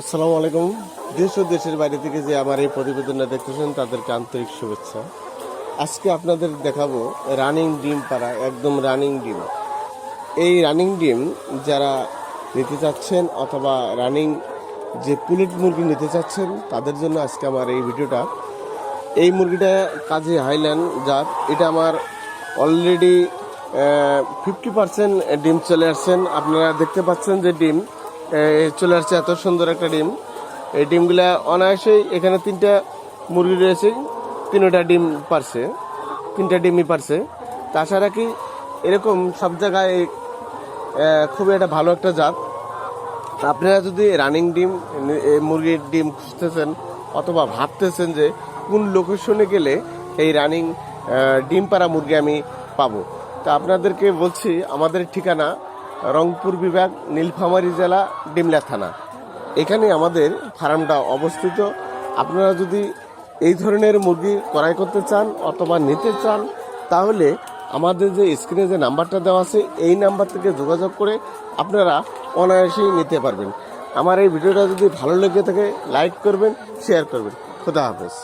আসসালামু আলাইকুম। দেশ ও দেশের বাইরে থেকে যে আমার এই প্রতিবেদনটা দেখতেছেন তাদেরকে আন্তরিক শুভেচ্ছা। আজকে আপনাদের দেখাবো রানিং ডিম পাড়া, একদম রানিং ডিম। এই রানিং ডিম যারা নিতে চাচ্ছেন অথবা রানিং যে পুলেট মুরগি নিতে চাচ্ছেন তাদের জন্য আজকে আমার এই ভিডিওটা। এই মুরগিটা কাজী হাইল্যান্ড জাত। এটা আমার অলরেডি 50% ডিম চলে আসছেন। আপনারা দেখতে পাচ্ছেন যে ডিম চলে আসছে, এত সুন্দর একটা ডিম। এই ডিমগুলা অনায়াসেই এখানে 3টা মুরগি রয়েছে, 3টা ডিম পারছে, 3টা ডিমই পারছে। তাছাড়া কি এরকম সব জায়গায় খুবই একটা ভালো একটা জাত। আপনারা যদি রানিং ডিম মুরগির ডিম খুঁজতেছেন অথবা ভাবতেছেন যে কোন লোকেশনে গেলে এই রানিং ডিম পাড়া মুরগি আমি পাবো, তা আপনাদেরকে বলছি আমাদের ঠিকানা রংপুর বিভাগ, নীলফামারী জেলা, ডিমলা থানা। এখানে আমাদের ফার্মটা অবস্থিত। আপনারা যদি এই ধরনের মুরগি ক্রয় করতে চান অথবা নিতে চান তাহলে আমাদের যে স্ক্রিনে যে নাম্বারটা দেওয়া আছে এই নাম্বার থেকে যোগাযোগ করে আপনারা অনায়াসেই নিতে পারবেন। আমার এই ভিডিওটা যদি ভালো লেগে থাকে লাইক করবেন, শেয়ার করবেন। খোদা হাফেজ।